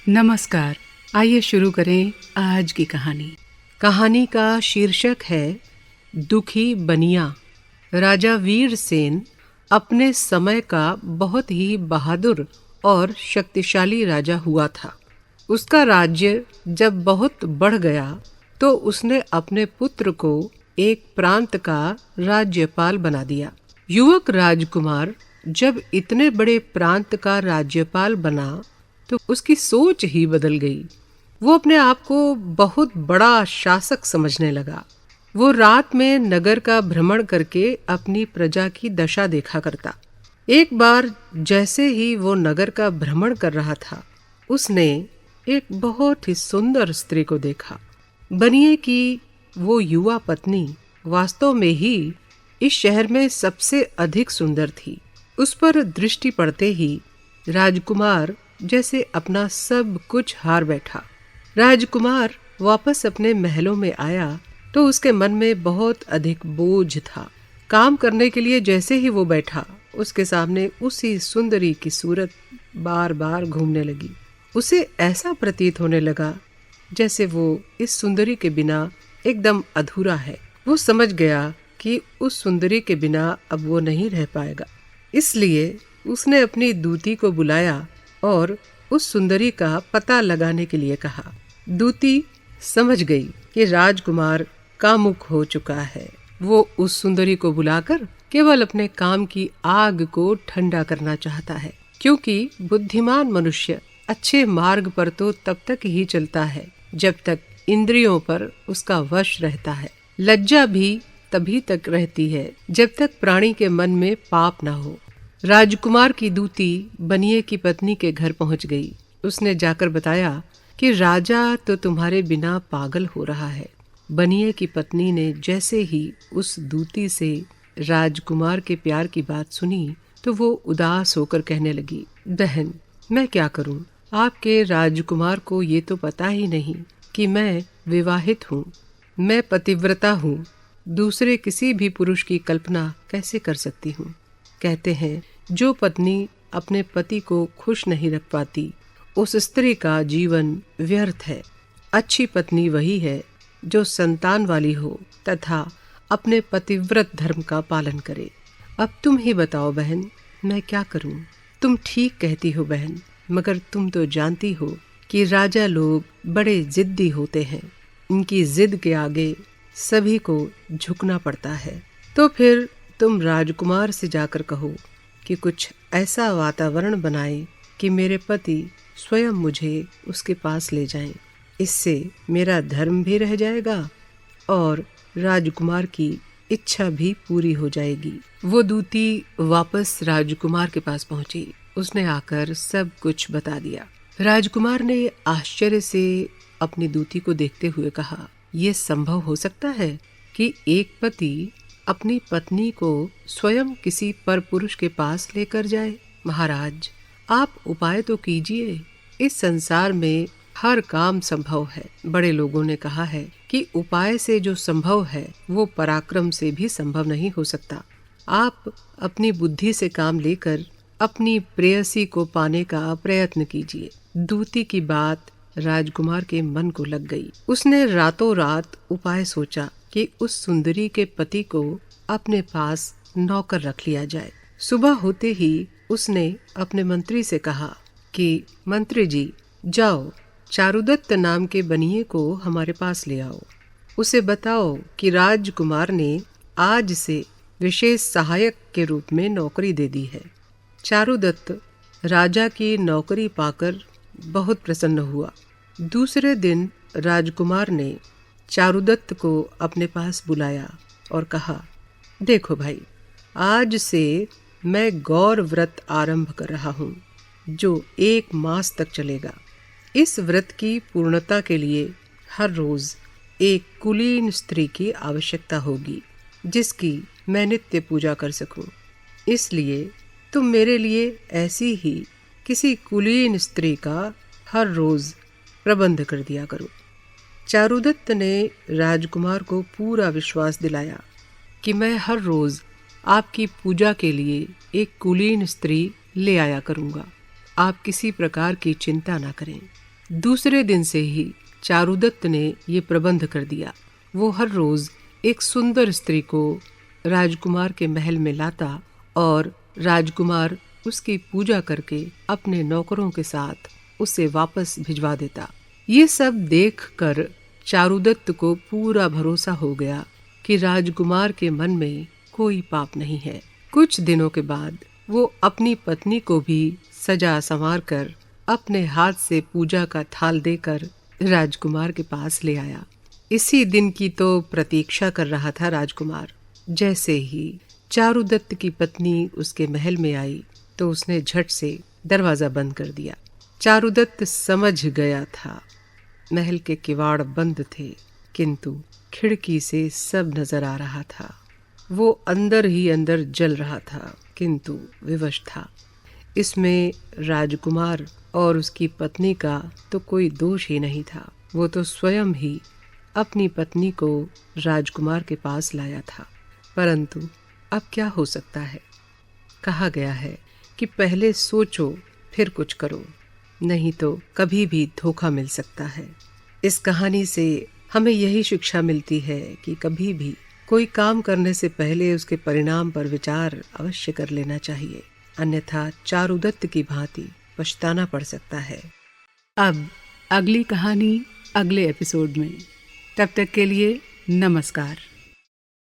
नमस्कार। आइए शुरू करें आज की कहानी। कहानी का शीर्षक है दुखी बनिया। राजा वीरसेन अपने समय का बहुत ही बहादुर और शक्तिशाली राजा हुआ था। उसका राज्य जब बहुत बढ़ गया तो उसने अपने पुत्र को एक प्रांत का राज्यपाल बना दिया। युवक राजकुमार जब इतने बड़े प्रांत का राज्यपाल बना तो उसकी सोच ही बदल गई। वो अपने आप को बहुत बड़ा शासक समझने लगा। वो रात में नगर का भ्रमण करके अपनी प्रजा की दशा देखा करता। एक बार जैसे ही वो नगर का भ्रमण कर रहा था, उसने एक बहुत ही सुंदर स्त्री को देखा। बनिए की वो युवा पत्नी वास्तव में ही इस शहर में सबसे अधिक सुंदर थी। उस पर दृष्टि पड़ते ही राजकुमार जैसे अपना सब कुछ हार बैठा। राजकुमार वापस अपने महलों में आया तो उसके मन में बहुत अधिक बोझ था। काम करने के लिए जैसे ही वो बैठा, उसके सामने उसी सुंदरी की सूरत बार बार घूमने लगी। उसे ऐसा प्रतीत होने लगा जैसे वो इस सुंदरी के बिना एकदम अधूरा है। वो समझ गया कि उस सुंदरी के बिना अब वो नहीं रह पाएगा। इसलिए उसने अपनी दूती को बुलाया और उस सुंदरी का पता लगाने के लिए कहा। दूती समझ गई कि राजकुमार कामुक हो चुका है। वो उस सुंदरी को बुलाकर केवल अपने काम की आग को ठंडा करना चाहता है, क्योंकि बुद्धिमान मनुष्य अच्छे मार्ग पर तो तब तक ही चलता है जब तक इंद्रियों पर उसका वश रहता है। लज्जा भी तभी तक रहती है जब तक प्राणी के मन में पाप ना हो। राजकुमार की दूती बनिए की पत्नी के घर पहुंच गई। उसने जाकर बताया कि राजा तो तुम्हारे बिना पागल हो रहा है। बनिए की पत्नी ने जैसे ही उस दूती से राजकुमार के प्यार की बात सुनी तो वो उदास होकर कहने लगी, बहन, मैं क्या करूं? आपके राजकुमार को ये तो पता ही नहीं कि मैं विवाहित हूँ। मैं पतिव्रता हूँ। दूसरे किसी भी पुरुष की कल्पना कैसे कर सकती हूँ? कहते हैं, जो पत्नी अपने पति को खुश नहीं रख पाती, उस स्त्री का जीवन व्यर्थ है। अच्छी पत्नी वही है जो संतान वाली हो तथा अपने पतिव्रत धर्म का पालन करे। अब तुम ही बताओ बहन, मैं क्या करूं? तुम ठीक कहती हो बहन, मगर तुम तो जानती हो कि राजा लोग बड़े जिद्दी होते हैं। इनकी जिद के आगे सभी को झुकना पड़ता है। तो फिर तुम राजकुमार से जाकर कहो कि कुछ ऐसा वातावरण बनाए कि मेरे पति स्वयं मुझे उसके पास ले जाएं। इससे मेरा धर्म भी रह जाएगा और राजकुमार की इच्छा भी पूरी हो जाएगी। वो दूती वापस राजकुमार के पास पहुंची। उसने आकर सब कुछ बता दिया। राजकुमार ने आश्चर्य से अपनी दूती को देखते हुए कहा, यह संभव हो सकता है कि एक पति अपनी पत्नी को स्वयं किसी परपुरुष के पास लेकर जाए? महाराज, आप उपाय तो कीजिए। इस संसार में हर काम संभव है। बड़े लोगों ने कहा है कि उपाय से जो संभव है वो पराक्रम से भी संभव नहीं हो सकता। आप अपनी बुद्धि से काम लेकर अपनी प्रेयसी को पाने का प्रयत्न कीजिए। दूती की बात राजकुमार के मन को लग गई। उसने रातों रात उपाय सोचा कि उस सुंदरी के पति को अपने पास नौकर रख लिया जाए। सुबह होते ही उसने अपने मंत्री से कहा कि मंत्री जी, जाओ चारुदत्त नाम के बनिए को हमारे पास ले आओ। उसे बताओ कि राजकुमार ने आज से विशेष सहायक के रूप में नौकरी दे दी है। चारुदत्त राजा की नौकरी पाकर बहुत प्रसन्न हुआ। दूसरे दिन राजकुमार ने चारुदत्त को अपने पास बुलाया और कहा, देखो भाई, आज से मैं गौर व्रत आरंभ कर रहा हूँ जो 1 मास तक चलेगा। इस व्रत की पूर्णता के लिए हर रोज एक कुलीन स्त्री की आवश्यकता होगी जिसकी मैं नित्य पूजा कर सकूं। इसलिए तुम मेरे लिए ऐसी ही किसी कुलीन स्त्री का हर रोज प्रबंध कर दिया करो। चारुदत्त ने राजकुमार को पूरा विश्वास दिलाया कि मैं हर रोज आपकी पूजा के लिए एक कुलीन स्त्री ले आया करूंगा। आप किसी प्रकार की चिंता ना करें। दूसरे दिन से ही चारुदत्त ने ये प्रबंध कर दिया। वो हर रोज एक सुंदर स्त्री को राजकुमार के महल में लाता और राजकुमार उसकी पूजा करके अपने नौकरों के साथ उसे वापस भिजवा देता। ये सब देखकर चारुदत्त को पूरा भरोसा हो गया कि राजकुमार के मन में कोई पाप नहीं है। कुछ दिनों के बाद वो अपनी पत्नी को भी सजा संवार कर अपने हाथ से पूजा का थाल देकर राजकुमार के पास ले आया। इसी दिन की तो प्रतीक्षा कर रहा था राजकुमार। जैसे ही चारुदत्त की पत्नी उसके महल में आई तो उसने झट से दरवाजा बंद कर दिया। चारुदत्त समझ गया था महल के किवाड़ बंद थे, किंतु खिड़की से सब नजर आ रहा था। वो अंदर ही अंदर जल रहा था, किंतु विवश था। इसमें राजकुमार और उसकी पत्नी का तो कोई दोष ही नहीं था। वो तो स्वयं ही अपनी पत्नी को राजकुमार के पास लाया था। परंतु अब क्या हो सकता है? कहा गया है कि पहले सोचो फिर कुछ करो, नहीं तो कभी भी धोखा मिल सकता है। इस कहानी से हमें यही शिक्षा मिलती है कि कभी भी कोई काम करने से पहले उसके परिणाम पर विचार अवश्य कर लेना चाहिए, अन्यथा चारुदत्त की भांति पछताना पड़ सकता है। अब अगली कहानी अगले एपिसोड में। तब तक के लिए नमस्कार।